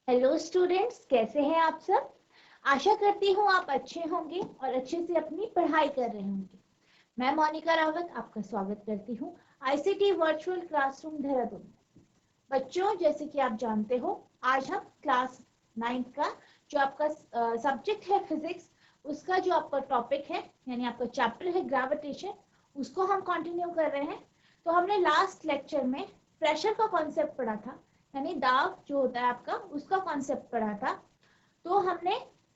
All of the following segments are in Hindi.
हेलो स्टूडेंट्स, कैसे हैं आप सब। आशा करती हूँ आप अच्छे होंगे और अच्छे से अपनी पढ़ाई कर रहे होंगे। मैं मोनिका रावत आपका स्वागत करती हूँ आईसीटी वर्चुअल क्लासरूम देहरादून। बच्चों, जैसे कि आप जानते हो, आज हम क्लास 9th का जो आपका सब्जेक्ट है फिजिक्स, उसका जो आपका टॉपिक है यानी आपका चैप्टर है ग्रेविटेशन, उसको हम कंटिन्यू कर रहे हैं। तो हमने लास्ट लेक्चर में प्रेशर का कॉन्सेप्ट पढ़ा था, यानी दाब जो होता है आपका, उसका कॉन्सेप्ट पढ़ा था। तो हमने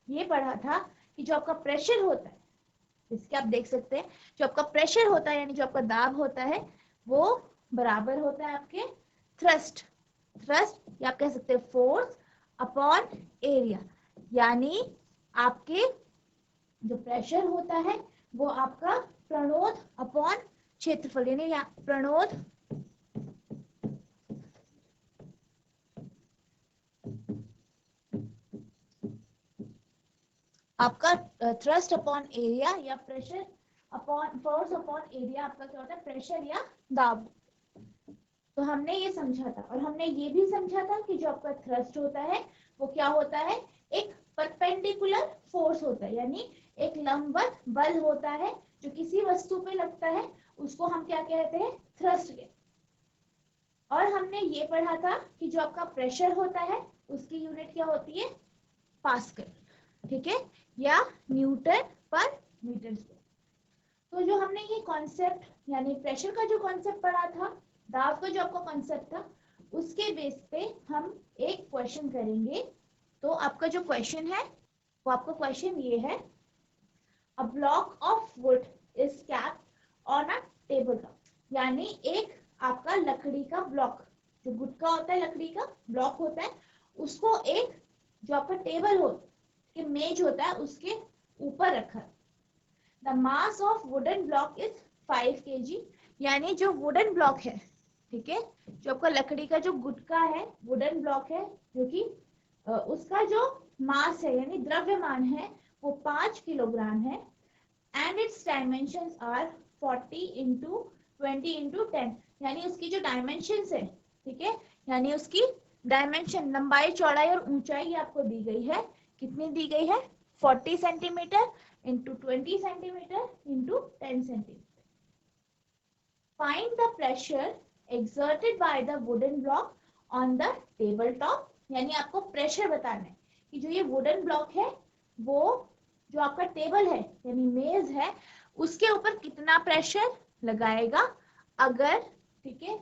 ये पढ़ा था कि जो आपका प्रेशर होता है, इसके आप देख सकते हैं, जो आपका प्रेशर होता है यानी जो आपका दाब होता है, वो बराबर होता है आपके थ्रस्ट। थ्रस्ट या आप कह सकते हैं फोर्स अपॉन एरिया, यानी आपके जो प्रेशर होता है वो आपका प्रणोद अपॉन क्षेत्रफल, यानी प्रणोद आपका थ्रस्ट अपॉन एरिया या pressure upon force upon area आपका क्या होता है, प्रेशर या दाब। तो हमने ये समझा था और हमने ये भी समझा था कि जो आपका थ्रस्ट होता है वो क्या होता है, एक परपेंडिकुलर फोर्स होता है, यानी एक लंबवत बल होता है जो किसी वस्तु पे लगता है, उसको हम क्या कहते हैं, थ्रस्ट कहते हैं। और हमने ये पढ़ा था कि जो आपका प्रेशर होता है उसकी यूनिट क्या होती है, पास्कल, ठीक है, या न्यूटन पर मीटर स्क्वायर। तो जो हमने ये कॉन्सेप्ट यानी प्रेशर का जो कॉन्सेप्ट पढ़ा था, दाब का जो आपका कॉन्सेप्ट था, उसके बेस पे हम एक क्वेश्चन करेंगे। तो आपका जो क्वेश्चन है वो आपका क्वेश्चन ये है, a block of would is capped on a table top, यानी एक आपका लकड़ी का ब्लॉक, जो गुटका होता है लकड़ी का ब्लॉक होता है, उसको एक जो आपका टेबल हो कि मेज होता है उसके ऊपर रखा। The mass of wooden block is 5 kg, यानी जो वुडन ब्लॉक है, ठीक है, जो आपका लकड़ी का जो गुटका है वुडन ब्लॉक है, जो कि उसका जो मास है यानी द्रव्यमान है वो 5 किलोग्राम है। And its dimensions are 40 into 20 into 10, यानी उसकी जो डायमेंशंस है, ठीक है, यानी उसकी डायमेंशन लंबाई चौड़ाई और ऊंचाई आपको दी गई है। कितनी दी गई है, 40 centimetre into 20 centimetre into 10 centimetre. Find the pressure exerted by the wooden block on the table top, यानी आपको प्रेशर बताना है कि जो ये वुडन ब्लॉक है वो जो आपका टेबल है यानी मेज है उसके ऊपर कितना प्रेशर लगाएगा अगर, ठीक है,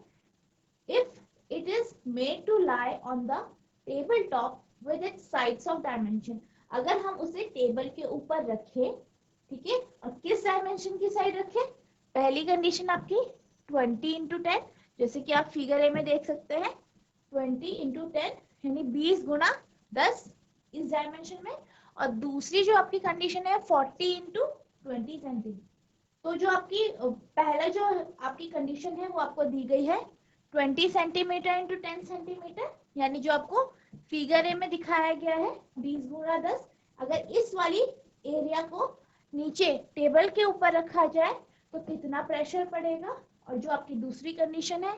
if it is made to lie on the table top with its sides of dimension, अगर हम उसे टेबल के ऊपर रखें, ठीक है, और किस डायमेंशन की साइड रखें, पहली कंडीशन आपकी 20 इंटू 10, जैसे कि आप फिगर ए में देख सकते हैं, 20 इंटू 10 यानी 20 गुणा 10 इस डायमेंशन में, और दूसरी जो आपकी कंडीशन है 40 इंटू 20 सेंटीमीटर। तो जो आपकी पहला जो आपकी कंडीशन है वो आपको दी गई है 20 सेंटीमीटर इंटू 10 सेंटीमीटर, यानी जो आपको फिगर ए में दिखाया गया है 20 गुणा 10। अगर इस वाली एरिया को नीचे टेबल के ऊपर रखा जाए तो कितना प्रेशर पड़ेगा, और जो आपकी दूसरी कंडीशन है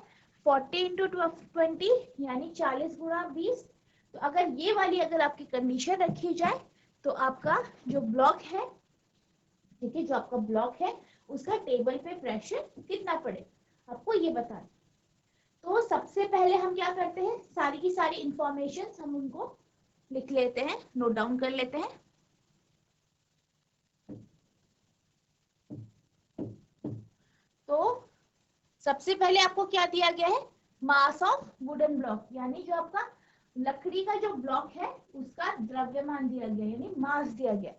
40 इंटू 20 यानी 40 गुणा 20। तो अगर ये वाली अगर आपकी कंडीशन रखी जाए तो आपका जो ब्लॉक है, ठीक है, जो आपका ब्लॉक है उसका टेबल पे प्रेशर कितना पड़ेगा आपको ये बताना। तो सबसे पहले हम क्या करते हैं, सारी की सारी इंफॉर्मेशन हम उनको लिख लेते हैं, नोट डाउन कर लेते हैं। तो सबसे पहले आपको क्या दिया गया है, मास ऑफ वुडन ब्लॉक, यानी जो आपका लकड़ी का जो ब्लॉक है उसका द्रव्यमान दिया गया यानी मास दिया गया।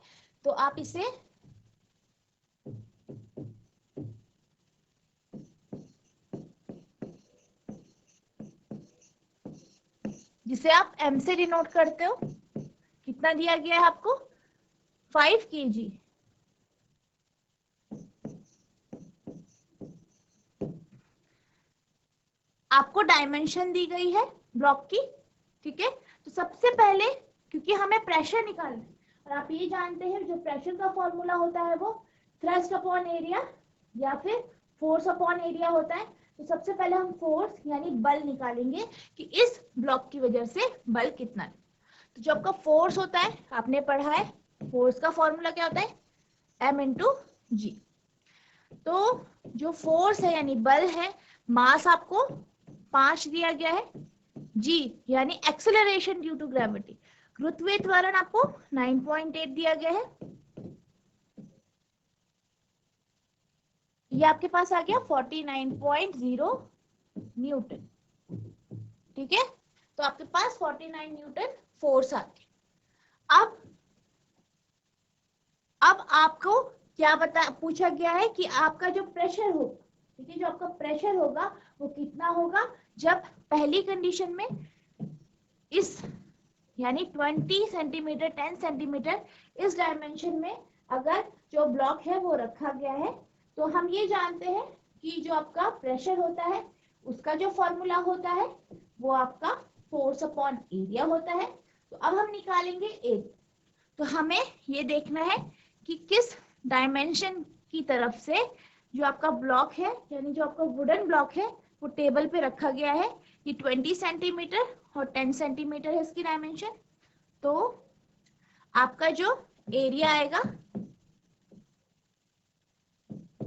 तो आप इसे जिसे आप m से डिनोट करते हो, कितना दिया गया है आपको, 5 kg। आपको डायमेंशन दी गई है ब्लॉक की, ठीक है। तो सबसे पहले क्योंकि हमें प्रेशर निकालना है और आप ये जानते हैं जो प्रेशर का फॉर्मूला होता है वो थ्रस्ट अपॉन एरिया या फिर फोर्स अपॉन एरिया होता है। तो सबसे पहले हम फोर्स यानी बल निकालेंगे कि इस ब्लॉक की वजह से बल कितना है। तो जो आपका फोर्स होता है, आपने पढ़ा है फोर्स का फॉर्मूला क्या होता है, m इंटू जी। तो जो फोर्स है यानी बल है, मास आपको 5 दिया गया है, जी यानी एक्सेलरेशन ड्यू टू ग्रेविटी, गुरुत्वीय त्वरण आपको 9.8 दिया गया है। ये आपके पास आ गया 49.0 न्यूटन। ठीक है, तो आपके पास 49 न्यूटन फोर्स आ गया। अब आपको क्या पूछा गया है कि आपका जो प्रेशर होगा, ठीक है, जो आपका प्रेशर होगा वो कितना होगा जब पहली कंडीशन में इस यानी 20 सेंटीमीटर 10 सेंटीमीटर इस डायमेंशन में अगर जो ब्लॉक है वो रखा गया है। तो हम ये जानते हैं कि जो आपका प्रेशर होता है उसका जो फॉर्मूला होता है वो आपका फोर्स अपॉन एरिया होता है। तो अब हम निकालेंगे एरिया। तो हमें ये देखना है कि किस डायमेंशन की तरफ से जो आपका ब्लॉक है यानी जो आपका वुडन ब्लॉक है वो टेबल पे रखा गया है। ये 20 सेंटीमीटर और 10 सेंटीमीटर है इसकी डायमेंशन। तो आपका जो एरिया आएगा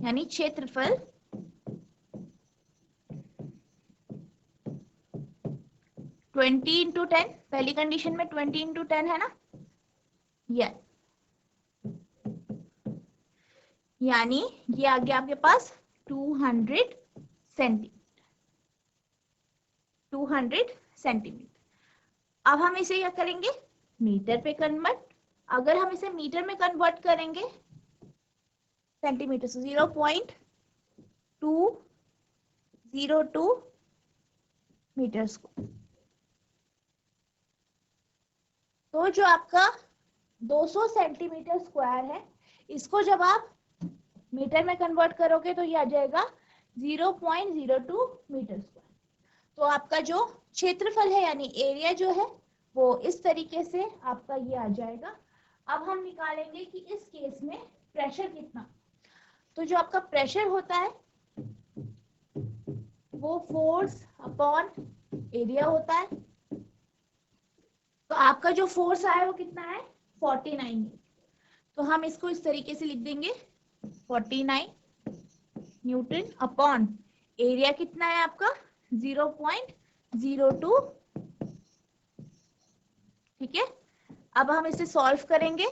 यानी क्षेत्रफल 20 इंटू 10, पहली कंडीशन में 20 इंटू 10 है ना, यानी ये आ गया आपके पास 200 सेंटीमीटर, 200 सेंटीमीटर। अब हम इसे क्या करेंगे, मीटर पे कन्वर्ट। अगर हम इसे मीटर में कन्वर्ट करेंगे सेंटीमीटर से 0.202 मीटर स्क्वायर, तो जो आपका 200 सेंटीमीटर स्क्वायर है इसको जब आप मीटर में कन्वर्ट करोगे तो ये आ जाएगा 0.02 मीटर स्क्वायर। तो आपका जो क्षेत्रफल है यानी एरिया जो है वो इस तरीके से आपका ये आ जाएगा। अब हम निकालेंगे कि इस केस में प्रेशर कितना। तो जो आपका प्रेशर होता है वो फोर्स अपॉन एरिया होता है। तो आपका जो फोर्स आया वो कितना है 49। तो हम इसको इस तरीके से लिख देंगे 49 न्यूटन अपॉन एरिया कितना है आपका 0.02। ठीक है, अब हम इसे सॉल्व करेंगे।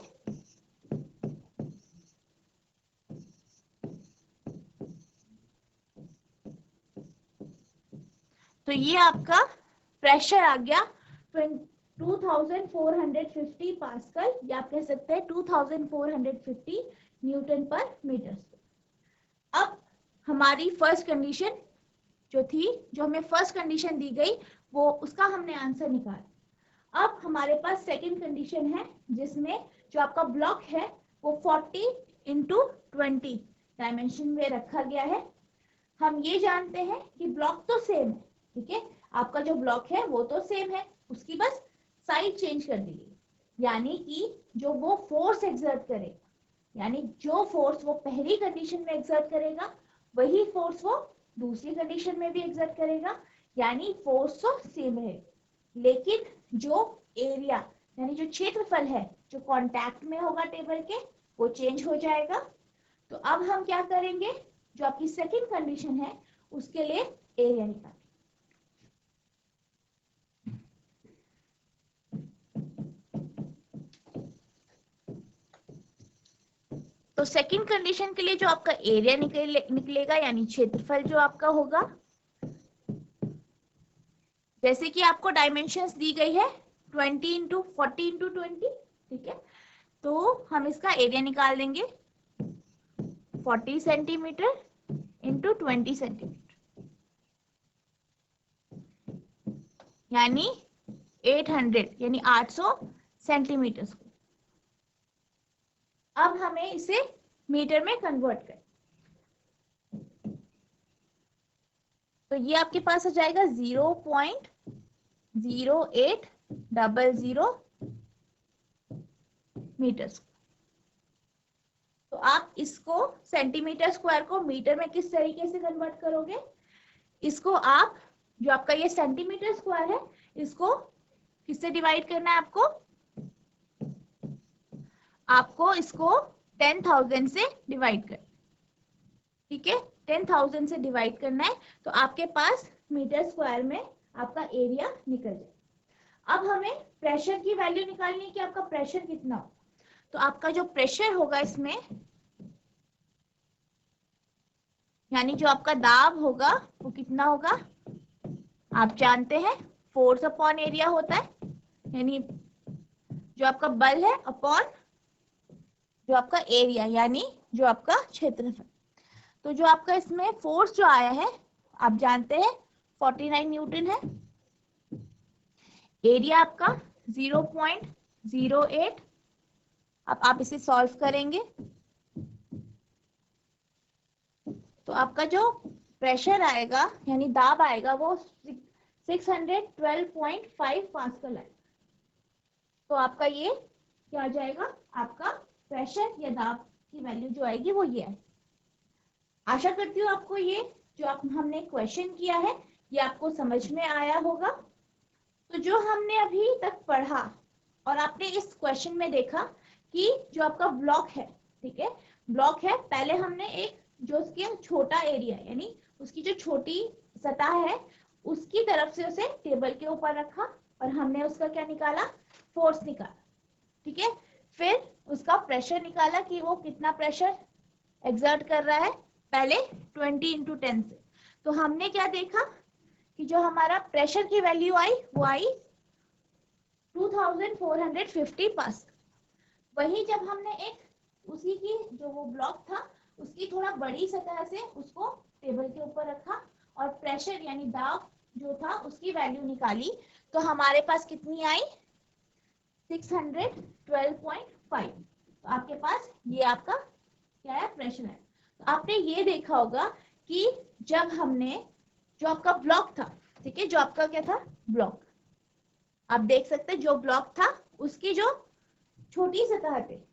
तो ये आपका प्रेशर आ गया 2450 पास्कल, या आप कह सकते हैं 2450 न्यूटन पर मीटर। अब हमारी फर्स्ट कंडीशन जो थी, जो हमें फर्स्ट कंडीशन दी गई वो उसका हमने आंसर निकाला। अब हमारे पास सेकंड कंडीशन है जिसमें जो आपका ब्लॉक है वो 40 इंटू 20 डायमेंशन में रखा गया है। हम ये जानते हैं कि ब्लॉक तो सेम है, ठीक है, आपका जो ब्लॉक है वो तो सेम है, उसकी बस साइड चेंज कर दी गई, यानी कि जो वो फोर्स एक्सर्ट करेगा, यानी जो फोर्स वो पहली कंडीशन में एक्सर्ट करेगा वही फोर्स वो दूसरी कंडीशन में भी एक्सर्ट करेगा, यानी फोर्स तो सेम है, लेकिन जो एरिया यानी जो क्षेत्रफल है जो कांटेक्ट में होगा टेबल के वो चेंज हो जाएगा। तो अब हम क्या करेंगे, जो आपकी सेकंड कंडीशन है उसके लिए एरिया निकालेंगे। तो सेकंड कंडीशन के लिए जो आपका एरिया निकलेगा यानी क्षेत्रफल जो आपका होगा, जैसे कि आपको डायमेंशंस दी गई है 20 इंटू 40 इंटू 20, ठीक है, तो हम इसका एरिया निकाल देंगे 40 सेंटीमीटर इंटू 20 सेंटीमीटर, यानी 800 यानी 800 सेंटीमीटर। अब हमें इसे मीटर में कन्वर्ट करें। तो ये आपके पास आ जाएगा 0.0800 मीटर। तो आप इसको सेंटीमीटर स्क्वायर को मीटर में किस तरीके से कन्वर्ट करोगे, इसको आप जो आपका ये सेंटीमीटर स्क्वायर है इसको किससे डिवाइड करना है आपको आपको इसको 10,000 से डिवाइड कर, ठीक है, 10,000 से डिवाइड करना है तो आपके पास मीटर स्क्वायर में आपका एरिया निकल जाए। अब हमें प्रेशर की वैल्यू निकालनी है कि आपका प्रेशर कितना हो। तो आपका जो प्रेशर होगा इसमें, यानी जो आपका दाब होगा वो कितना होगा, आप जानते हैं फोर्स अपॉन एरिया होता है, यानी जो आपका बल है अपॉन जो आपका एरिया यानी जो आपका क्षेत्रफल। तो जो आपका इसमें फोर्स जो आया है आप जानते हैं 49 न्यूटन है। एरिया आपका 0.08। अब आप इसे सॉल्व करेंगे तो आपका जो प्रेशर आएगा यानी दाब आएगा वो 612.5 पास्कल है। तो आपका ये क्या आ जाएगा, आपका प्रेशर या दाब की वैल्यू जो आएगी वो ये है। आशा करती हूँ आपको ये जो हमने क्वेश्चन किया है ये आपको समझ में आया होगा। तो जो हमने अभी तक पढ़ा और आपने इस क्वेश्चन में देखा कि जो आपका ब्लॉक है, ठीक है, ब्लॉक है, पहले हमने एक जो उसके छोटा एरिया यानी उसकी जो छोटी सतह है उसकी तरफ से उसे टेबल के ऊपर रखा और हमने उसका क्या निकाला, फोर्स निकाला, ठीक है। फिर उसका प्रेशर निकाला कि वो कितना प्रेशर एक्सर्ट कर रहा है, पहले 20 × 10 से। तो हमने क्या देखा कि जो हमारा प्रेशर की वैल्यू आई वो आई 2450 पास्कल। वही जब हमने एक उसी की जो वो ब्लॉक था उसकी थोड़ा बड़ी सतह से उसको टेबल के ऊपर रखा और प्रेशर यानी दाब जो था उसकी वैल्यू निकाली तो हमारे पास कितनी आई 612.5। तो आपके पास ये आपका क्या है, प्रेशर है। तो आपने ये देखा होगा कि जब हमने जो आपका ब्लॉक था, ठीक है, जो आपका क्या था ब्लॉक, आप देख सकते हैं जो ब्लॉक था उसकी जो छोटी सतह पे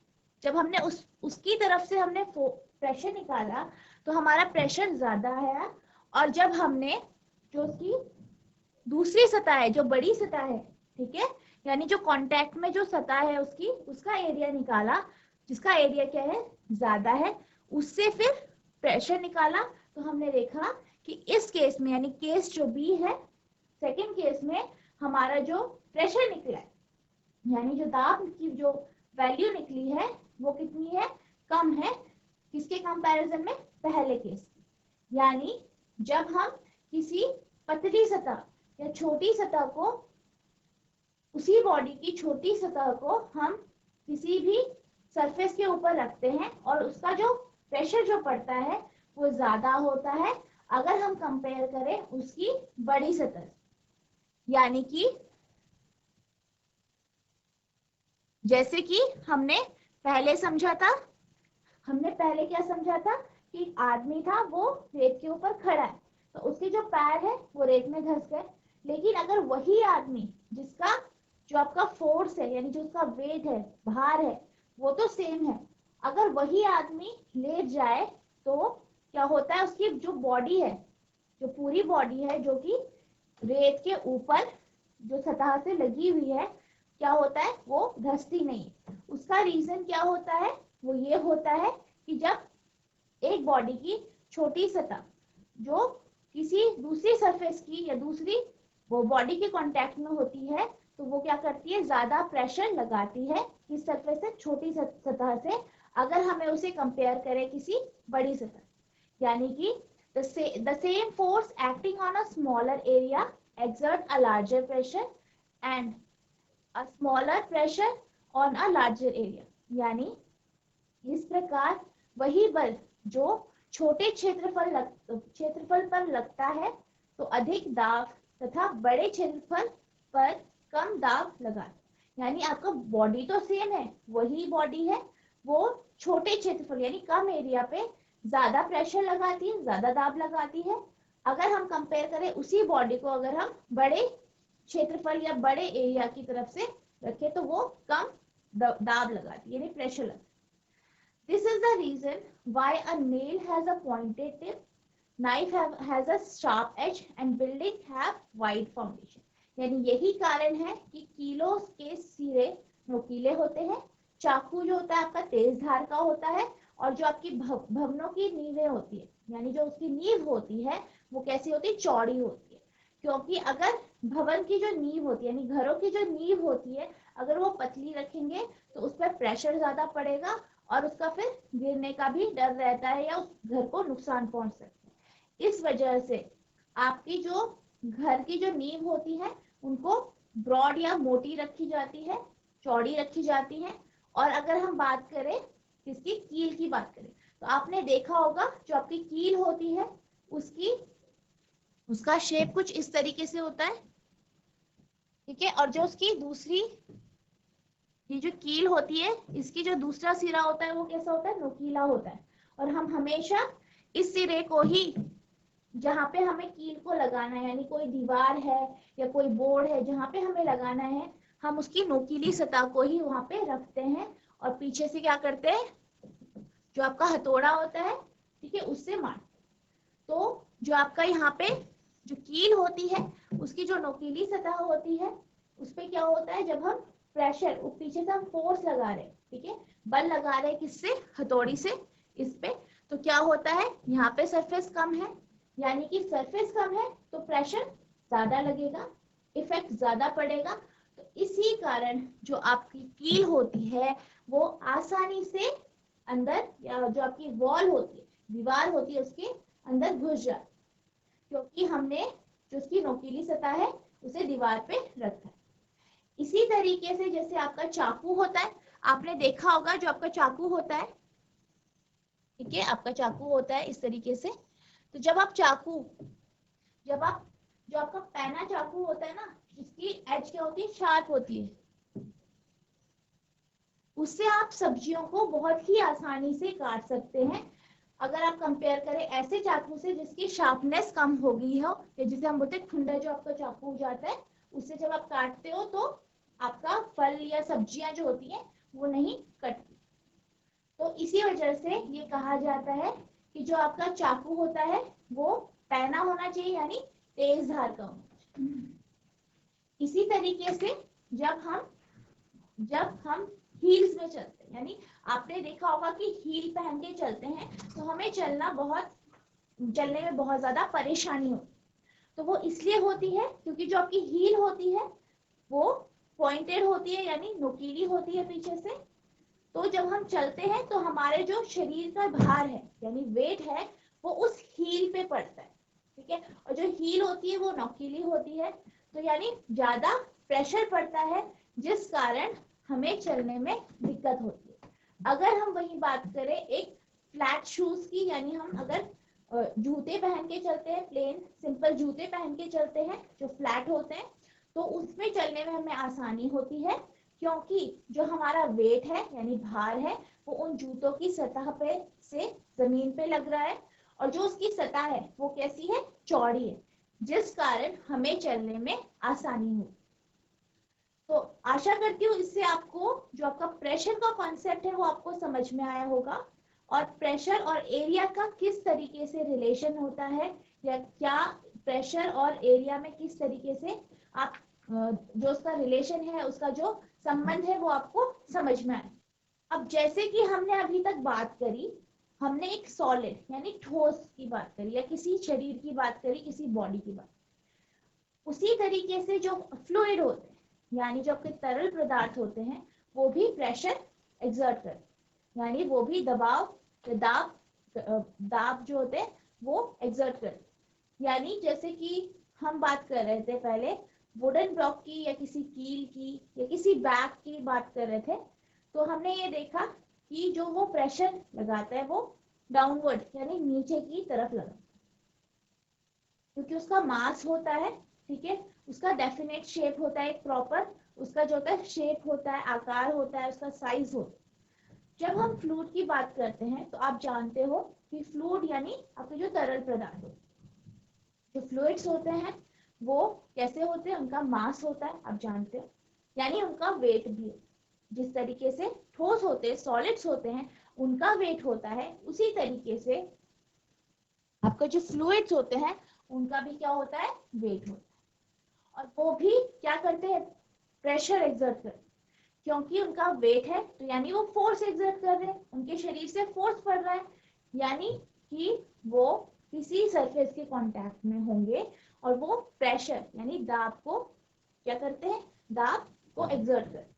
जब हमने उसकी तरफ से हमने प्रेशर निकाला तो हमारा प्रेशर ज्यादा है। और जब हमने जो उसकी दूसरी सतह है जो बड़ी सतह है, ठीक है, यानी जो कांटेक्ट में जो सतह है उसकी उसका एरिया निकाला जिसका एरिया क्या है ज्यादा है, उससे फिर प्रेशर निकाला। तो हमने देखा कि इस केस में यानी केस जो बी है, सेकंड केस में हमारा जो प्रेशर निकला है यानी जो दाब की जो वैल्यू निकली है वो कितनी है, कम है, किसके कंपैरिजन में, पहले केस की। यानी जब हम किसी पतली सतह या छोटी सतह को उसी बॉडी की छोटी सतह को हम किसी भी सरफेस के ऊपर रखते हैं और उसका जो प्रेशर जो पड़ता है वो ज्यादा होता है अगर हम कंपेयर करें उसकी बड़ी सतह, यानी कि जैसे कि हमने पहले समझा था, हमने पहले क्या समझा था कि आदमी था वो रेत के ऊपर खड़ा है तो उसके जो पैर है वो रेत में धंस गए। लेकिन अगर वही आदमी जिसका जो आपका फोर्स है यानी जो उसका वेट है भार है वो तो सेम है, अगर वही आदमी लेट जाए तो क्या होता है उसकी जो बॉडी है जो पूरी बॉडी है जो कि रेत के ऊपर जो सतह से लगी हुई है क्या होता है वो धंसती नहीं। उसका रीजन क्या होता है, वो ये होता है कि जब एक बॉडी की छोटी सतह जो किसी दूसरी सरफेस की या दूसरी वो बॉडी के कांटेक्ट में होती है तो वो क्या करती है ज्यादा प्रेशर लगाती है किस सरफेस से, छोटी सतह से, अगर हमें उसे कंपेयर करें किसी बड़ी सतह, यानी कि the same force acting on a smaller area exert a larger pressure and a smaller pressure on a larger area। यानी इस प्रकार वही बल जो छोटे क्षेत्रफल पर लगता है तो अधिक दाब तथा बड़े क्षेत्रफल पर कम दाब लगा, यानी आपका बॉडी तो सेम है, वही बॉडी है, वो छोटे क्षेत्रफल यानी कम एरिया पे ज्यादा प्रेशर लगाती है, ज्यादा दाब लगाती है। अगर हम कंपेयर करें उसी बॉडी को अगर हम बड़े क्षेत्रफल या बड़े एरिया की तरफ से रखें तो वो कम दाब लगाती है यानी प्रेशर लगता है। This is the reason why a nail has a pointed tip, knife has a sharp edge and building have wide foundation। यानी यही कारण है कि कीलों के सिरे नुकीले होते हैं, चाकू जो होता है आपका तेज धार का होता है, और जो आपकी भवनों की नींवें होती है, यानी जो उसकी नींव होती है वो कैसी होती है, चौड़ी होती है। क्योंकि अगर भवन की जो नींव होती है, यानी घरों की जो नींव होती है, अगर वो पतली रखेंगे तो उस पर प्रेशर ज्यादा पड़ेगा और उसका फिर गिरने का भी डर रहता है या उस घर को नुकसान पहुंच सकता है। इस वजह से आपकी जो घर की जो नींव होती है उनको ब्रॉड या मोटी रखी जाती है, चौड़ी रखी जाती है। और अगर हम बात करें किसकी, कील की बात करें, तो आपने देखा होगा जो आपकी कील होती है उसका शेप कुछ इस तरीके से होता है, ठीक है। और जो उसकी दूसरी ये जो कील होती है, इसकी जो दूसरा सिरा होता है वो कैसा होता है, नुकीला होता है। और हम हमेशा इस सिरे को ही, जहाँ पे हमें कील को लगाना है, यानी कोई दीवार है या कोई बोर्ड है जहाँ पे हमें लगाना है, हम उसकी नोकीली सतह को ही वहां पे रखते हैं और पीछे से क्या करते हैं, जो आपका हथौड़ा होता है, ठीक है, उससे मारते हैं। तो जो आपका यहाँ पे जो कील होती है उसकी जो नोकीली सतह होती है उस पे क्या होता है, जब हम प्रेशर पीछे से हम फोर्स लगा रहे हैं, ठीक है, बल लगा रहे हैं किससे, हथौड़ी से इस पे, तो क्या होता है, यहाँ पे सरफेस कम है, यानी कि सरफेस कम है तो प्रेशर ज्यादा लगेगा, इफेक्ट ज्यादा पड़ेगा। तो इसी कारण जो आपकी कील होती है वो आसानी से अंदर, या जो आपकी वॉल होती है, दीवार होती है, उसके अंदर घुस जाती है, क्योंकि हमने जो उसकी नोकीली सतह है उसे दीवार पे रखा है। इसी तरीके से जैसे आपका चाकू होता है, आपने देखा होगा जो आपका चाकू होता है, ठीक है, आपका चाकू होता है इस तरीके से। तो जब आप जो आपका पैना चाकू होता है ना, जिसकी एज क्या होती है, शार्प होती है, उससे आप सब्जियों को बहुत ही आसानी से काट सकते हैं। अगर आप कंपेयर करें ऐसे चाकू से जिसकी शार्पनेस कम हो गई हो, या जिसे हम बोलते हैं खुंडा, जो आपका चाकू हो जाता है, उससे जब आप काटते हो तो आपका फल या सब्जियां जो होती हैं वो नहीं कटती। तो इसी वजह से ये कहा जाता है कि जो आपका चाकू होता है वो पैना होना चाहिए, यानी तेज धार का होना चाहिए। इसी तरीके से जब हम हील्स में चलते हैं, यानी आपने देखा होगा कि हील पहन के चलते हैं तो हमें चलने में बहुत ज्यादा परेशानी होती है। तो वो इसलिए होती है क्योंकि जो आपकी हील होती है वो पॉइंटेड होती है, यानी नुकीली होती है पीछे से। तो जब हम चलते हैं तो हमारे जो शरीर का भार है, यानी वेट है, वो उस हील पे पड़ता है, ठीक है। और जो हील होती है वो नोकीली होती है, तो यानी ज्यादा प्रेशर पड़ता है, जिस कारण हमें चलने में दिक्कत होती है। अगर हम वही बात करें एक फ्लैट शूज की, यानी हम अगर जूते पहन के चलते हैं, प्लेन सिंपल जूते पहन के चलते हैं जो फ्लैट होते हैं, तो उसमें चलने में हमें आसानी होती है, क्योंकि जो हमारा वेट है यानी भार है वो उन जूतों की सतह पे से जमीन पे लग रहा है, और जो उसकी सतह है वो कैसी है, चौड़ी है, जिस कारण हमें चलने में आसानी हो। तो आशा करती हूँ इससे आपको जो आपका प्रेशर का कॉन्सेप्ट है वो आपको समझ में आया होगा, और प्रेशर और एरिया का किस तरीके से रिलेशन होता है, या क्या प्रेशर और एरिया में किस तरीके से आप जो उसका रिलेशन है, उसका जो संबंध है वो आपको समझ में आए। अब जैसे कि हमने अभी तक बात करी, हमने एक सॉलिड यानी ठोस की बात करी, या किसी शरीर की बात करी, किसी बॉडी की बात, उसी तरीके से जो फ्लूइड होते हैं, यानी जो आपके तरल पदार्थ होते हैं, वो भी प्रेशर एक्सर्ट करते हैं, यानी वो भी दाब जो होते हैं वो एक्सर्ट करते हैं। यानी जैसे कि हम बात कर रहे थे पहले वुडन ब्लॉक की, या किसी कील की, या किसी बैग की बात कर रहे थे, तो हमने ये देखा कि जो वो प्रेशर लगाता है वो डाउनवर्ड यानी नीचे की तरफ लगाता है, क्योंकि उसका मास होता है, ठीक है, उसका डेफिनेट शेप होता है, एक प्रॉपर उसका जो होता है शेप होता है, आकार होता है, उसका साइज होता है। जब हम फ्लूइड की बात करते हैं तो आप जानते हो कि फ्लूइड यानी आपके जो तरल पदार्थ होते हैं, जो फ्लूइड्स होते हैं वो कैसे होते हैं, उनका मास होता है, आप जानते हो, यानी उनका वेट भी है। जिस तरीके से ठोस होते हैं, सॉलिड्स होते हैं, उनका वेट होता है, उसी तरीके से आपका जो फ्लूइड्स होते हैं उनका भी क्या होता है, वेट होता है। और वो भी क्या करते हैं, प्रेशर एक्सर्ट करते हैं। क्योंकि उनका वेट है तो यानी वो फोर्स एक्सर्ट कर रहे हैं, उनके शरीर से फोर्स पड़ रहा है, यानी कि वो किसी सरफेस के कांटेक्ट में होंगे और वो प्रेशर यानी दाब को क्या करते हैं, दाब को एक्सर्ट करते हैं।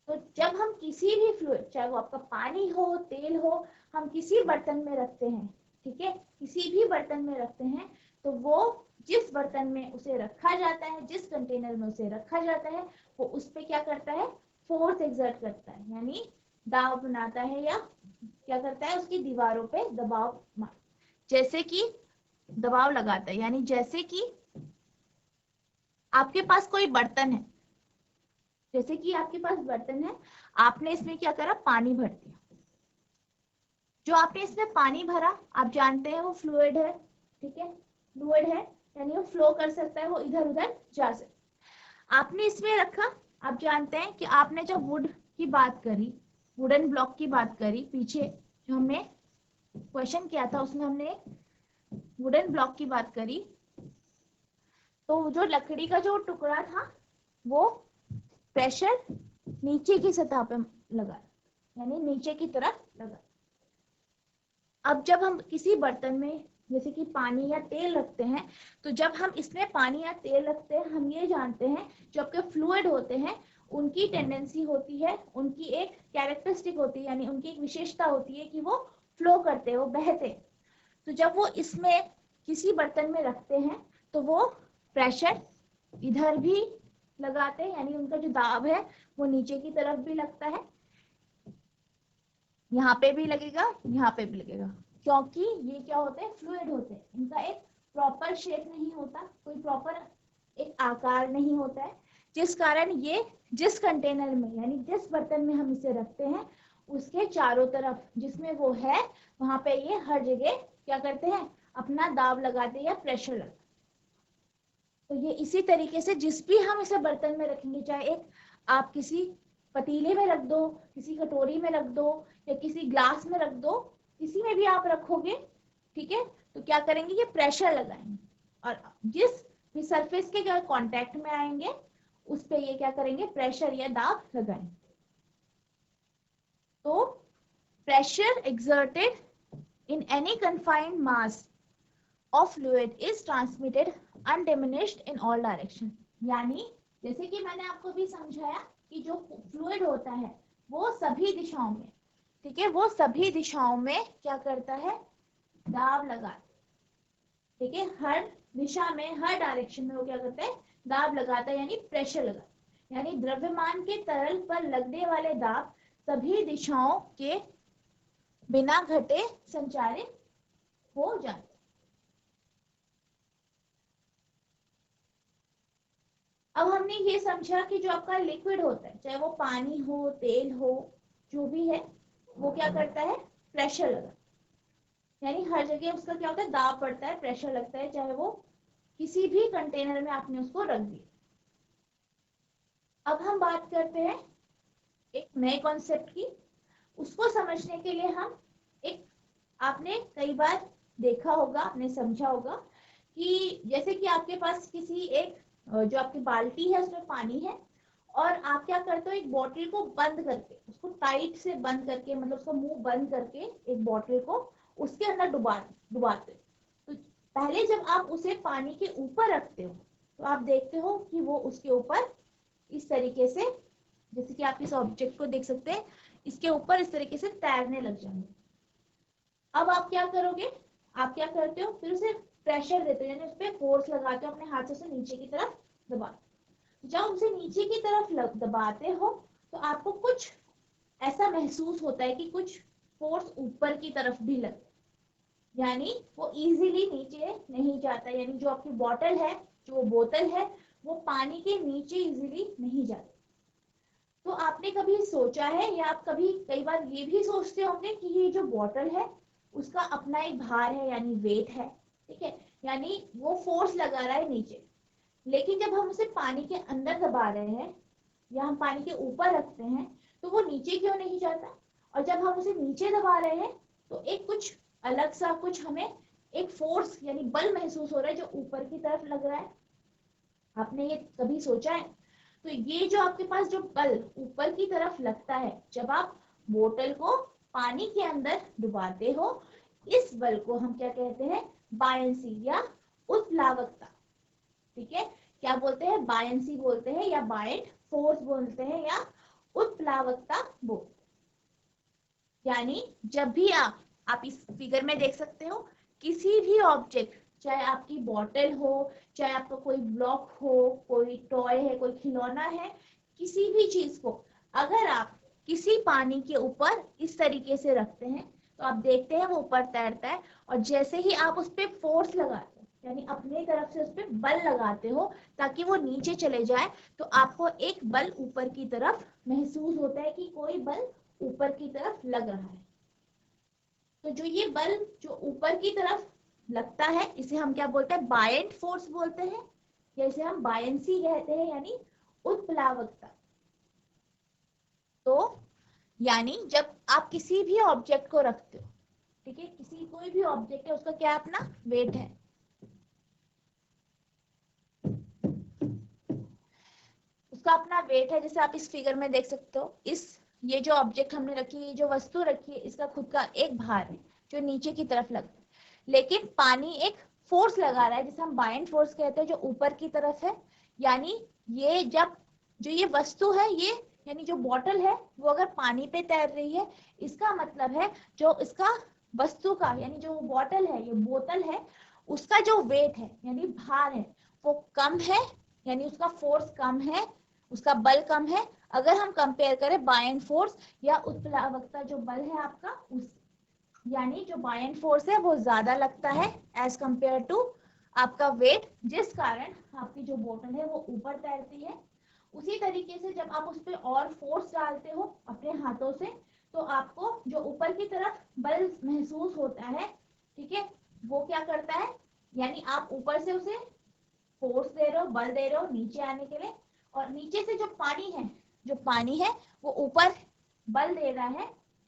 तो जब हम किसी भी फ्लूइड, चाहे वो आपका पानी हो, तेल हो, हम किसी बर्तन में रखते हैं, ठीक है, किसी भी बर्तन में रखते हैं, तो वो जिस बर्तन में उसे रखा जाता है, जिस कंटेनर में उसे रखा जाता है, वो उस पे क्या करता है, फोर्स एक्सर्ट करता है, यानी दाब बनाता है या क्या करता है, उसकी दीवारों पे दबाव, जैसे कि दबाव लगाता है, यानी जैसे कि आपके पास कोई बर्तन है, जैसे कि आपके पास बर्तन है, आपने इसमें क्या करा, पानी भर दिया, जो आपने इसमें पानी भरा आप जानते हैं वो फ्लूइड है, ठीक है, फ्लूइड है यानी वो फ्लो कर सकता है, वो इधर उधर जा सकता है। आपने इसमें रखा, आप जानते हैं कि आपने जब वुड की बात करी, वुडन ब्लॉक की बात करी, पीछे जो हमने क्वेश्चन किया था उसमें हमने वुडन ब्लॉक की बात करी, तो जो लकड़ी का जो टुकड़ा था वो प्रेशर नीचे की सतह पे लगा, यानी नीचे की तरफ लगा। अब जब हम किसी बर्तन में जैसे कि पानी या तेल रखते हैं, तो जब हम इसमें पानी या तेल रखते हैं, हम ये जानते हैं जो आपके फ्लूइड होते हैं उनकी टेंडेंसी होती है, उनकी एक कैरेक्टरिस्टिक होती है, यानी उनकी एक विशेषता होती है कि वो फ्लो करते हैं, वो बहते। तो जब वो इसमें किसी बर्तन में रखते हैं तो वो प्रेशर इधर भी लगाते हैं, यानी उनका जो दाब है वो नीचे की तरफ भी लगता है, यहाँ पे भी लगेगा, यहाँ पे भी लगेगा, क्योंकि ये क्या होते हैं, फ्लूइड होते हैं, इनका एक प्रॉपर शेप नहीं होता, कोई प्रॉपर एक आकार नहीं होता है, जिस कारण ये जिस कंटेनर में यानी जिस बर्तन में हम इसे रखते हैं उसके चारों तरफ जिसमें वो है वहां पे ये हर जगह क्या करते हैं, अपना दाब लगाते हैं या प्रेशर लगाते हैं। तो ये इसी तरीके से जिस भी हम इसे बर्तन में रखेंगे, चाहे एक आप किसी पतीले में रख दो, किसी कटोरी में रख दो या किसी ग्लास में रख दो, किसी में भी आप रखोगे, ठीक है, तो क्या करेंगे, ये प्रेशर लगाएंगे और जिस भी सरफेस के कांटेक्ट में आएंगे उस पे ये क्या करेंगे, प्रेशर या दाब लगाएंगे। तो pressure exerted in any confined mass of fluid is transmitted undiminished in all direction, यानी जैसे कि मैंने आपको भी समझाया कि जो फ्लूइड होता है वो सभी दिशाओं में, ठीक है, वो सभी दिशाओं में क्या करता है, दाब लगाता है, ठीक है, हर दिशा में हर डायरेक्शन में वो क्या करता है, दाब लगाता है, यानी प्रेशर लगाता है, यानी द्रव्यमान के तरल पर लगने वाले दाब सभी दिशाओं के बिना घटे संचारित हो जाते। अब हमने ये समझा कि जो आपका लिक्विड होता है, चाहे वो पानी हो, तेल हो, जो भी है, वो क्या करता है, प्रेशर लगा, यानी हर जगह उसका क्या होता है, दाब पड़ता है, प्रेशर लगता है, चाहे वो किसी भी कंटेनर में आपने उसको रख दिया। अब हम बात करते हैं एक नए कॉन्सेप्ट की, उसको समझने के लिए हम एक, आपने कई बार देखा होगा, आपने समझा होगा कि जैसे कि आपके पास किसी एक जो आपकी बाल्टी है उसमें पानी है और आप क्या करते हो, एक बोतल को बंद करके, उसको टाइट से बंद करके, मतलब उसका मुंह बंद करके एक बोतल को उसके अंदर डुबाते हो। तो पहले जब आप उसे पानी के ऊपर रखते हो तो आप देखते हो कि वो उसके ऊपर इस तरीके से, जैसे कि आप इस ऑब्जेक्ट को देख सकते हैं, इसके ऊपर इस तरीके से तैरने लग जाएंगे। अब आप क्या करोगे, आप क्या करते हो, फिर उसे प्रेशर देते हो, यानी उस पर फोर्स लगाते हो, अपने हाथ से उसे नीचे की तरफ दबाते। जब उसे नीचे की तरफ दबाते हो तो आपको कुछ ऐसा महसूस होता है कि कुछ फोर्स ऊपर की तरफ भी लग, यानी वो इजीली नीचे नहीं जाता, यानी जो आपकी बॉटल है, जो बोतल है, वो पानी के नीचे इजीली नहीं जाती। तो आपने कभी सोचा है या आप कभी कई बार ये भी सोचते होंगे कि ये जो बॉटल है उसका अपना एक भार है, यानी वेट है, ठीक है, यानी वो फोर्स लगा रहा है नीचे, लेकिन जब हम उसे पानी के अंदर दबा रहे हैं या हम पानी के ऊपर रखते हैं तो वो नीचे क्यों नहीं जाता, और जब हम उसे नीचे दबा रहे हैं तो एक कुछ अलग सा, कुछ हमें एक फोर्स यानी बल महसूस हो रहा है जो ऊपर की तरफ लग रहा है। आपने ये कभी सोचा है? तो ये जो आपके पास जो बल ऊपर की तरफ लगता है जब आप बोतल को पानी के अंदर डुबाते हो, इस बल को हम क्या कहते हैं? बायंसी या उत्प्लावकता। ठीक है, क्या बोलते हैं? बायंसी बोलते हैं या बायंट फोर्स बोलते हैं या उत्प्लावकता बोलते हैं। यानी जब भी आप इस फिगर में देख सकते हो, किसी भी ऑब्जेक्ट, चाहे आपकी बॉटल हो, चाहे आपका कोई ब्लॉक हो, कोई टॉय है, कोई खिलौना है, किसी भी चीज को अगर आप किसी पानी के ऊपर इस तरीके से रखते हैं तो आप देखते हैं वो ऊपर तैरता है, और जैसे ही आप उस पर फोर्स लगाते हो, यानी अपनी तरफ से उस पर बल लगाते हो ताकि वो नीचे चले जाए, तो आपको एक बल ऊपर की तरफ महसूस होता है कि कोई बल ऊपर की तरफ लग रहा है। तो जो ये बल जो ऊपर की तरफ लगता है, इसे हम क्या बोलते हैं? बायंट फोर्स बोलते हैं, या इसे हम बायंसी कहते हैं, यानी उत्प्लावकता। तो यानी जब आप किसी भी ऑब्जेक्ट को रखते हो, ठीक है, किसी कोई भी ऑब्जेक्ट है, उसका क्या अपना वेट है, उसका अपना वेट है। जैसे आप इस फिगर में देख सकते हो, ये जो ऑब्जेक्ट हमने रखी है, जो वस्तु रखी है, इसका खुद का एक भार है जो नीचे की तरफ लगता है, लेकिन पानी एक फोर्स लगा रहा है जिसे हम बायंट फोर्स कहते हैं, जो ऊपर की तरफ है। यानी ये जब जो ये वस्तु है, ये यानी जो बॉटल है, वो अगर पानी पे तैर रही है, इसका मतलब है जो इसका वस्तु का, यानी जो बॉटल है, ये बोतल है, उसका जो वेट है यानी भार है, वो कम है, यानी उसका फोर्स कम है, उसका बल कम है, अगर हम कंपेयर करें बायंट फोर्स या उत्प्लावकता जो बल है आपका उस, यानी जो बायंट फोर्स है वो ज्यादा लगता है एज कंपेयर टू आपका वेट, जिस कारण आपकी जो बोतल है वो ऊपर तैरती है। उसी तरीके से जब आप उस पर और फोर्स डालते हो अपने हाथों से, तो आपको जो ऊपर की तरफ बल महसूस होता है, ठीक है, वो क्या करता है, यानी आप ऊपर से उसे फोर्स दे रहे हो, बल दे रहे हो नीचे आने के लिए, और नीचे से जो पानी है वो ऊपर बल दे रहा है,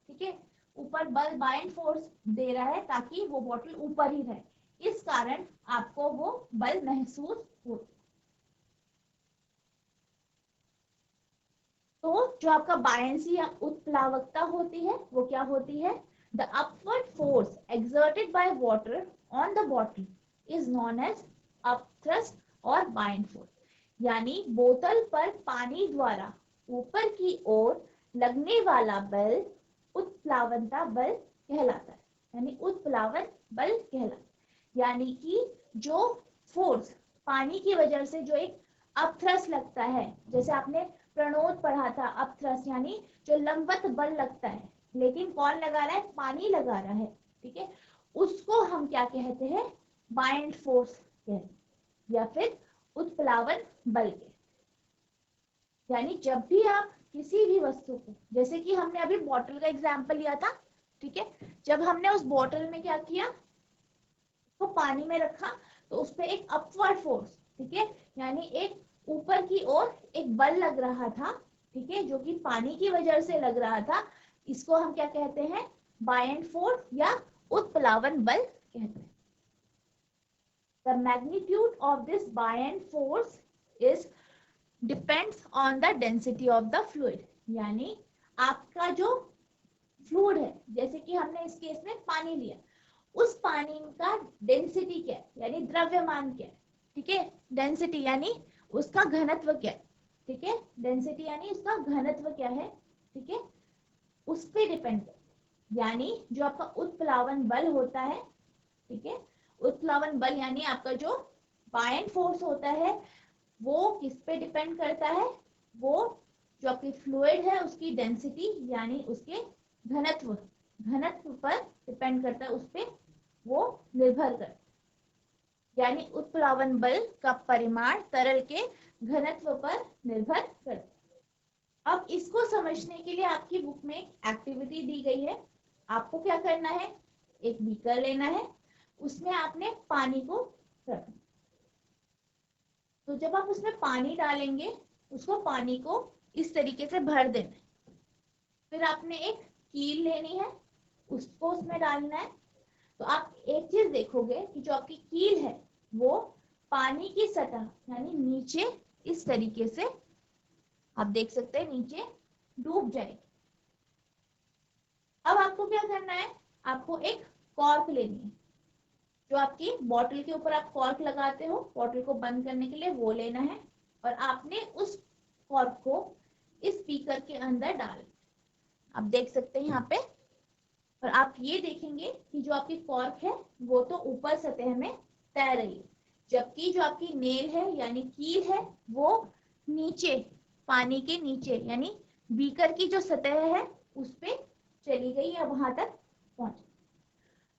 ठीक है, ऊपर बल बायंट फोर्स दे रहा है ताकि वो बॉटल ऊपर ही रहे, इस कारण आपको वो बल महसूस हो। तो जो आपका बायंसी या उत्प्लावकता होती है वो क्या होती है? The upward force exerted by water on the bottle is known as upthrust और बायंट फोर्स। यानी बोतल पर पानी द्वारा ऊपर की ओर लगने वाला बल उत्प्लावनता बल कहलाता है, यानी उत्प्लावन बल कहलाता है। यानी कि जो फोर्स पानी की वजह से जो एक अपथ्रस्ट लगता है, जैसे आपने प्रणोद पढ़ा था, अपथ्रस्ट यानी जो लंबवत बल लगता है, लेकिन कौन लगा रहा है? पानी लगा रहा है, ठीक है, उसको हम क्या कहते हैं? बायंट फोर्स कहते हैं या फिर उत्प्लावन बल के। यानी जब भी आप किसी भी वस्तु को, जैसे कि हमने अभी बॉटल का एग्जांपल लिया था, ठीक है, जब हमने उस बॉटल में क्या किया, तो पानी में रखा, तो उस पर एक अपवर्ड फोर्स, ठीक है, यानी एक ऊपर की ओर एक बल लग रहा था, ठीक है, जो कि पानी की वजह से लग रहा था, इसको हम क्या कहते हैं? बायंट फोर्स या उत्प्लावन बल कहते हैं। The magnitude of this buoyant force is depends on the density of the fluid। यानी आपका जो फ्लूइड है, जैसे कि हमने इस केस में पानी लिया, उस पानी का डेंसिटी क्या है, यानी द्रव्यमान क्या है, ठीक है, डेंसिटी यानी उसका घनत्व क्या है, ठीक है, डेंसिटी यानी उसका घनत्व क्या है, ठीक है, उस पर डिपेंड है। यानी जो आपका उत्प्लावन बल होता है, ठीक है, उत्प्लावन बल यानी आपका जो बायंट फोर्स होता है, वो किस पे डिपेंड करता है? वो जो आपकी फ्लूइड है उसकी डेंसिटी यानी उसके घनत्व पर डिपेंड करता है, उस पे वो निर्भर करता है। यानी उत्प्लावन बल का परिमाण तरल के घनत्व पर निर्भर करता है। अब इसको समझने के लिए आपकी बुक में एक एक्टिविटी दी गई है। आपको क्या करना है? एक बीकर लेना है, उसमें आपने पानी को रखना। तो जब आप उसमें पानी डालेंगे, उसको पानी को इस तरीके से भर देना है। फिर आपने एक कील लेनी है, उसको उसमें डालना है। तो आप एक चीज देखोगे कि जो आपकी कील है वो पानी की सतह यानी नीचे इस तरीके से आप देख सकते हैं नीचे डूब जाएगी। अब आपको क्या करना है, आपको एक कॉर्क लेनी है, जो आपकी बॉटल के ऊपर आप कॉर्क लगाते हो बॉटल को बंद करने के लिए, वो लेना है। और आपने उस कॉर्क को इस बीकर के अंदर डाल, आप देख सकते हैं यहाँ पे। और आप ये देखेंगे कि जो आपकी कॉर्क है वो तो ऊपर सतह में तैर रही है, जबकि जो आपकी नेल है यानी कील है वो नीचे, पानी के नीचे, यानी बीकर की जो सतह है उस पे चली गई या वहां तक पहुंची।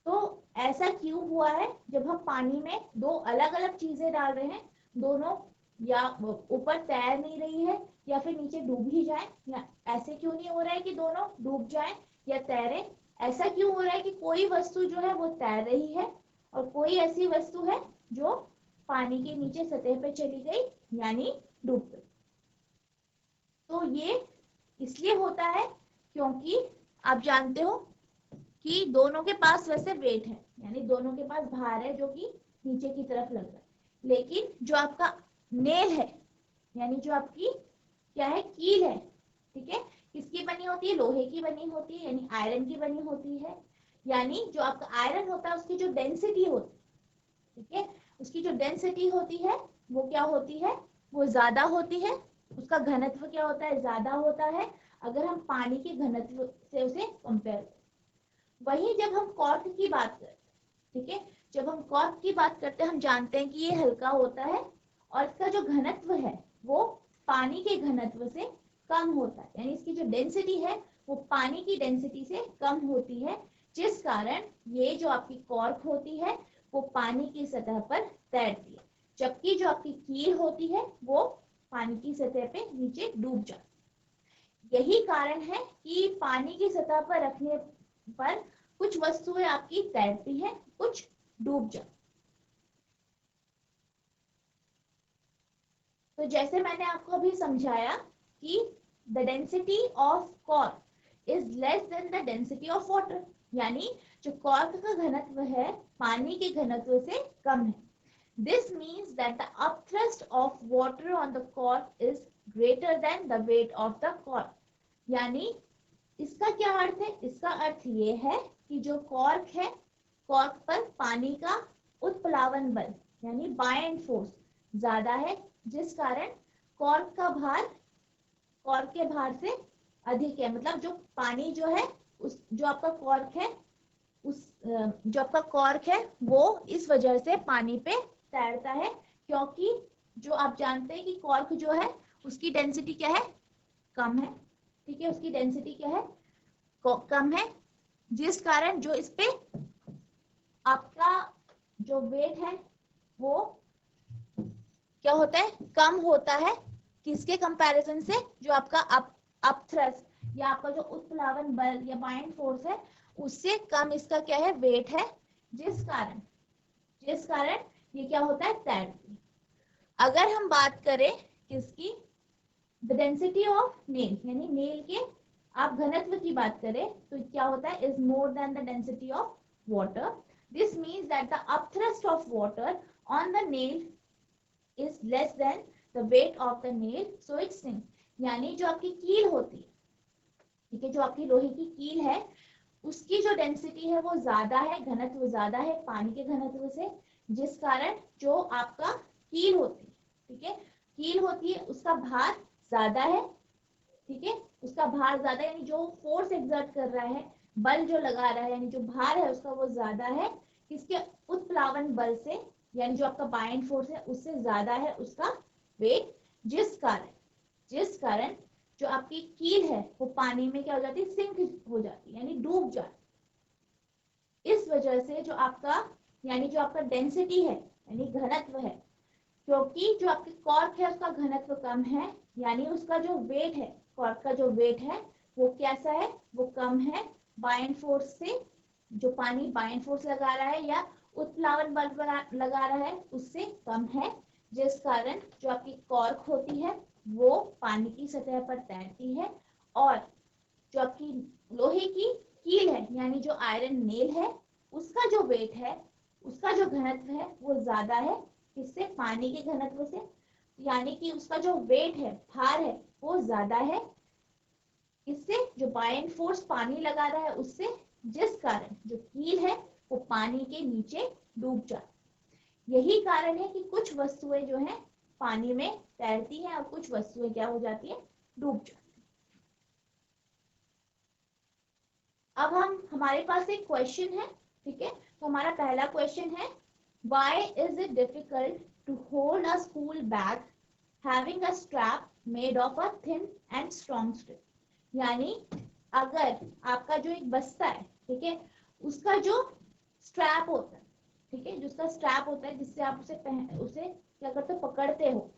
तो ऐसा क्यों हुआ है, जब हम पानी में दो अलग अलग चीजें डाल रहे हैं, दोनों या ऊपर तैर नहीं रही है या फिर नीचे डूब ही जाए, या ऐसे क्यों नहीं हो रहा है कि दोनों डूब जाए या तैरे, ऐसा क्यों हो रहा है कि कोई वस्तु जो है वो तैर रही है और कोई ऐसी वस्तु है जो पानी के नीचे सतह पे चली गई यानी डूब गई। तो ये इसलिए होता है क्योंकि आप जानते हो कि दोनों के पास वैसे वेट है, यानी दोनों के पास भार है जो कि नीचे की तरफ लग रहा है, लेकिन जो आपका नेल है यानी जो आपकी क्या है, कील है, ठीक है, किसकी बनी होती है, लोहे की बनी होती है, यानी आयरन की बनी होती है। यानी जो आपका आयरन होता है उसकी जो डेंसिटी होती है, ठीक है, उसकी जो डेंसिटी होती है वो क्या होती है, वो ज्यादा होती है, उसका घनत्व क्या होता है, ज्यादा होता है, अगर हम पानी के घनत्व से उसे कंपेयर करें। वहीं जब हम कॉर्क की बात करते हैं, ठीक है, जब हम कॉर्क की बात करते हैं हम जानते हैं कि ये हल्का होता है और इसका जो घनत्व है वो पानी के घनत्व से कम होता है, यानी इसकी जो डेंसिटी है वो पानी की डेंसिटी से कम होती है, जिस कारण ये जो आपकी कॉर्क होती है वो पानी की सतह पर तैरती है, जबकि जो आपकी कील होती है वो पानी की सतह पे नीचे डूब जाती है। यही कारण है कि पानी की सतह पर रखने पर कुछ वस्तुएं आपकी तैरती हैं, कुछ डूब जाती। तो जैसे मैंने आपको अभी समझाया कि the density of cork is less than the density of water, यानी जो कॉर्क का घनत्व है पानी के घनत्व से कम है। This means that the upthrust of water on the cork is greater than the weight of the cork. यानी इसका क्या अर्थ है, इसका अर्थ ये है कि जो कॉर्क है, कॉर्क पर पानी का उत्प्लावन बल यानी बायएंड फोर्स ज्यादा है, जिस कारण कॉर्क का भार कॉर्क के भार से अधिक है। मतलब जो पानी जो है उस जो आपका कॉर्क है उस जो आपका कॉर्क है वो इस वजह से पानी पे तैरता है, क्योंकि जो आप जानते हैं कि कॉर्क जो है उसकी डेंसिटी क्या है, कम है, ठीक है, उसकी डेंसिटी क्या है, कम है, जिस कारण जो इस पे आपका जो वेट है वो क्या होता है, कम होता है, किसके कंपैरिजन से, जो आपका अपथ्रस्ट या आपका जो उत्प्लावन बल या बाइंड फोर्स है उससे कम इसका क्या है, वेट है, जिस कारण ये क्या होता है, तैरती है। अगर हम बात करें किसकी, द डेंसिटी ऑफ नेल, यानी नेल के आप घनत्व की बात करें तो क्या होता है, is more than the density of water. This means that the upthrust of water on the nail is less than the weight of the nail, so it sinks। यानी जो आपकी कील होती है, ठीक है, जो आपकी लोहे की कील है उसकी जो डेंसिटी है वो ज्यादा है, घनत्व ज्यादा है पानी के घनत्व से, जिस कारण जो आपका कील होती है, ठीक है, कील होती है उसका भार ज्यादा है, ठीक है, उसका भार ज्यादा यानी जो फोर्स एक्सर्ट कर रहा है, बल जो लगा रहा है, यानी जो भार है उसका वो ज्यादा है, किसके उत्प्लावन बल से, यानी जो आपका बाइंड फोर्स है उससे ज्यादा है उसका वेट, जिस कारण जो आपकी कील है वो पानी में क्या हो जाती है, सिंक हो जाती है, यानी डूब जाती। इस वजह से जो आपका यानी जो आपका डेंसिटी है यानी घनत्व है, क्योंकि जो आपकी कॉर्क है उसका घनत्व कम है, यानी उसका जो वेट है, कॉर्क का जो वेट है वो कैसा है, वो कम है बाइंड फोर्स से, जो पानी बाइंड फोर्स लगा रहा है या उत्प्लावन बल लगा रहा है उससे कम है, जिस कारण जो आपकी कॉर्क होती है वो पानी की सतह पर तैरती है, और जो आपकी लोहे की कील है यानी जो आयरन नेल है उसका जो वेट है, उसका जो घनत्व है वो ज्यादा है, किससे, पानी के घनत्व से। यानी कि उसका जो वेट है, भार है, वो ज्यादा है इससे, जो बायन फोर्स पानी लगा रहा है उससे, जिस कारण जो कील है वो पानी के नीचे डूब जाती। यही कारण है कि कुछ वस्तुएं जो है पानी में तैरती हैं और कुछ वस्तुएं क्या हो जाती है, डूब जाती। अब हमारे पास एक क्वेश्चन है, ठीक है। तो हमारा पहला क्वेश्चन है, why is it difficult to hold a school bag having a strap made of a thin and strong strip. यानी अगर आपका जो एक बस्ता है, ठीक है, उसका जो स्ट्रैप होता है, ठीक है, जिसका स्ट्रैप होता है जिससे आप उसे क्या करते हो, पकड़ते हो,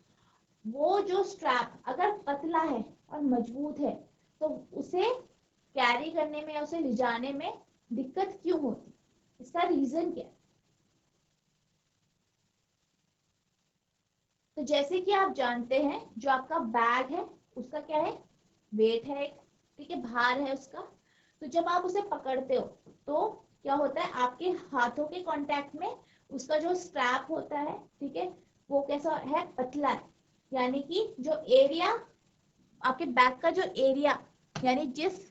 वो जो स्ट्रैप अगर पतला है और मजबूत है तो उसे कैरी करने में या उसे ले जाने में दिक्कत क्यों होती, इसका रीजन क्या है। तो जैसे कि आप जानते हैं जो आपका बैग है उसका क्या है, वेट है, ठीक है, भार है उसका। तो जब आप उसे पकड़ते हो तो क्या होता है, आपके हाथों के कांटेक्ट में उसका जो स्ट्रैप होता है, ठीक है, वो कैसा है, पतला है। यानी कि जो एरिया, आपके बैग का जो एरिया, यानी जिस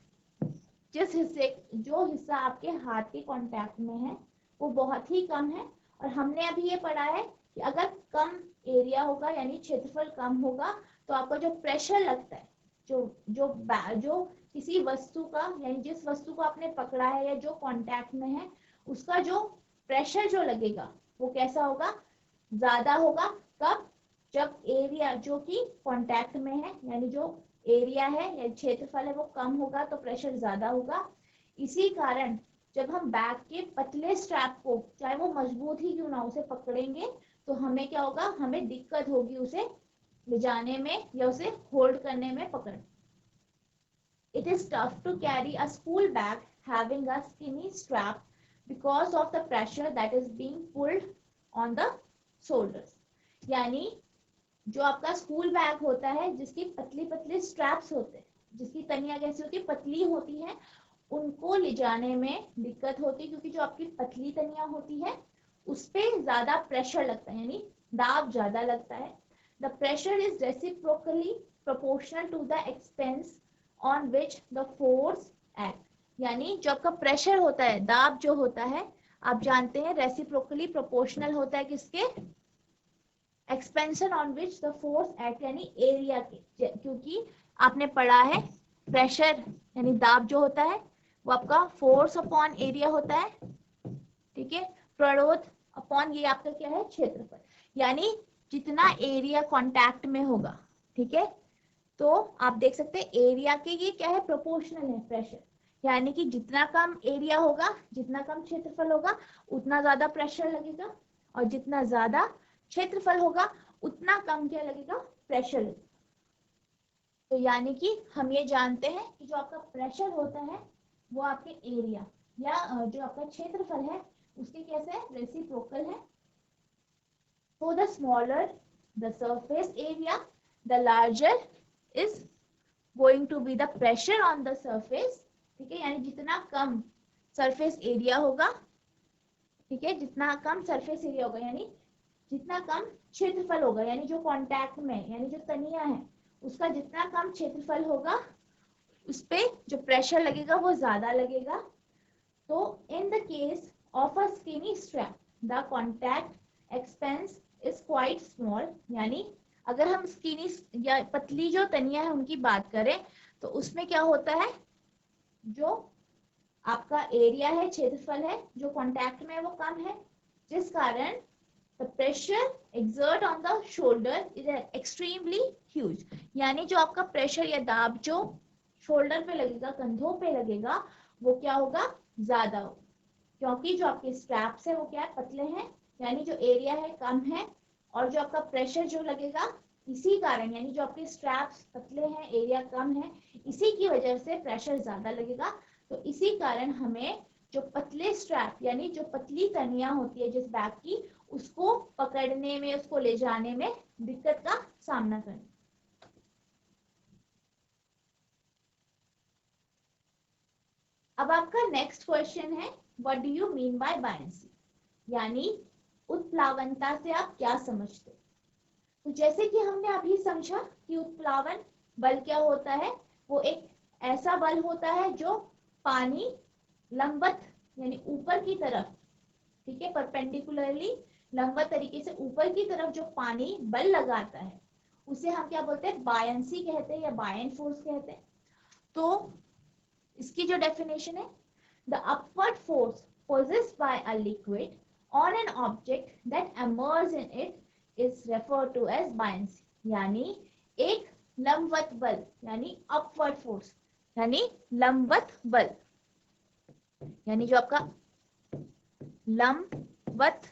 जिस हिस्से जो हिस्सा आपके हाथ के कांटेक्ट में है वो बहुत ही कम है। और हमने अभी ये पढ़ा है कि अगर कम एरिया होगा यानी क्षेत्रफल कम होगा तो आपका जो प्रेशर लगता है, जो जो जो किसी वस्तु का, यानी जिस वस्तु को आपने पकड़ा है या जो कांटेक्ट में है उसका जो प्रेशर जो लगेगा वो कैसा होगा, ज्यादा होगा। कब, जब एरिया जो कि कांटेक्ट में है, यानी जो एरिया है या क्षेत्रफल है वो कम होगा तो प्रेशर ज्यादा होगा। इसी कारण जब हम बैग के पतले स्ट्रैप को, चाहे वो मजबूत ही क्यों ना, उसे पकड़ेंगे तो हमें क्या होगा, हमें दिक्कत होगी उसे ले जाने में या उसे होल्ड करने में, पकड़। It is tough to carry a school bag having a skinny strap because of the pressure that is being pulled on the shoulders। यानी जो आपका स्कूल बैग होता है जिसकी पतली पतली स्ट्रैप्स होते हैं, जिसकी तनिया कैसी होती है, पतली होती है, उनको ले जाने में दिक्कत होती है क्योंकि जो आपकी पतली तनिया होती है उस पे ज्यादा प्रेशर लगता है, यानी दाब ज्यादा लगता है। The pressure is reciprocally proportional to the expanse on which the force act. यानी जो आपका प्रेशर होता है, दाब जो होता है, आप जानते हैं रेसिप्रोकली प्रोपोर्शनल होता है किसके, expansion on which the force act, यानी एरिया के। क्योंकि आपने पढ़ा है प्रेशर यानी दाब जो होता है वो आपका फोर्स अपॉन एरिया होता है, ठीक है, प्रणोद अपॉन ये आपका क्या है, क्षेत्रफल। यानी जितना एरिया कांटेक्ट में होगा, ठीक है, तो आप देख सकते हैं एरिया के ये क्या है, प्रोपोर्शनल है प्रेशर। यानी कि जितना कम एरिया होगा, जितना कम क्षेत्रफल होगा उतना ज्यादा प्रेशर लगेगा, और जितना ज्यादा क्षेत्रफल होगा उतना कम क्या लगेगा, प्रेशर लगेगा। तो यानी कि हम ये जानते हैं कि जो आपका प्रेशर होता है वो आपके एरिया या जो आपका क्षेत्रफल है उसके कैसे है, रेसिप्रोकल है। So the smaller the surface area, the larger is going to be the pressure on the surface। ठीक है, यानी जितना कम सरफेस एरिया होगा, ठीक है, जितना कम सरफेस एरिया होगा यानी जितना कम क्षेत्रफल होगा, यानी जो कांटेक्ट में, यानी जो तनिया है उसका जितना कम क्षेत्रफल होगा उस पे जो प्रेशर लगेगा वो ज्यादा लगेगा। तो in the case of a skinny strap the contact expense is quite small. यानी अगर हम स्किनी या पतली जो तनिया है उनकी बात करें तो उसमें क्या होता है, जो आपका एरिया है, क्षेत्रफल है, जो कांटेक्ट में है वो कम है, जिस कारण the pressure exert on the shoulder is extremely huge। यानी जो आपका प्रेशर या दाब जो शोल्डर पे लगेगा, कंधों पे लगेगा, वो क्या होगा, ज्यादा होगा। क्योंकि जो आपके स्ट्रैप्स है वो क्या है, पतले हैं, यानी जो एरिया है कम है, और जो आपका प्रेशर जो लगेगा इसी कारण, यानी जो आपके स्ट्रैप्स पतले हैं, एरिया कम है, इसी की वजह से प्रेशर ज्यादा लगेगा। तो इसी कारण हमें जो पतले स्ट्रैप यानी जो पतली तनिया होती है जिस बैग की, उसको पकड़ने में, उसको ले जाने में दिक्कत का सामना करना। अब आपका नेक्स्ट क्वेश्चन है, what do you mean by buoyancy, यानी उत्प्लावनता से आप क्या समझते हो। तो जैसे कि हमने अभी समझा कि उत्प्लावन बल क्या होता है, वो एक ऐसा बल होता है जो पानी लंबवत यानी ऊपर की तरफ, ठीक है, परपेंडिकुलरली लंबवत तरीके से ऊपर की तरफ जो पानी बल लगाता है उसे हम क्या बोलते हैं, बायंसी कहते हैं या बायन फोर्स कहते हैं। तो इसकी जो डेफिनेशन है, the upward force possessed by a liquid on an object that emerges in it is referred to as buoyancy। यानी एक लंबवत बल यानी अपवर्ड फोर्स यानी लंबवत बल, यानी जो आपका लंबवत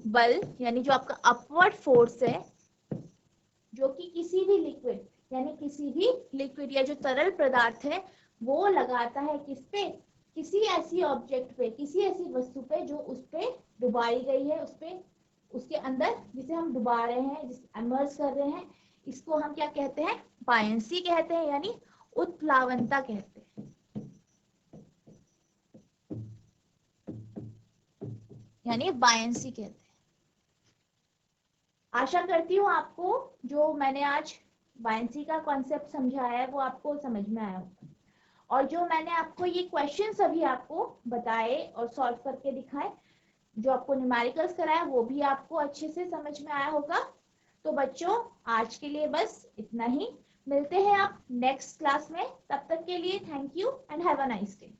बल यानी जो आपका अपवर्ड फोर्स है, जो कि किसी भी लिक्विड यानी किसी भी लिक्विड या जो तरल पदार्थ है वो लगाता है किस पे, किसी ऐसी ऑब्जेक्ट पे, किसी ऐसी वस्तु पे जो उस पे डुबाई गई है, उस पे उसके अंदर जिसे हम डुबा रहे हैं, जिस इमर्ज कर रहे हैं, इसको हम क्या कहते हैं, बायंसी कहते हैं यानी उत्प्लावनता कहते हैं। यानी बायंसी कहते हैं। आशा करती हूँ आपको जो मैंने आज बायंसी का कॉन्सेप्ट समझाया है वो आपको समझ में आया होगा, और जो मैंने आपको ये क्वेश्चंस अभी आपको बताए और सॉल्व करके दिखाए, जो आपको न्यूमेरिकल्स कराया वो भी आपको अच्छे से समझ में आया होगा। तो बच्चों आज के लिए बस इतना ही, मिलते हैं आप नेक्स्ट क्लास में, तब तक के लिए thank you and have a nice day.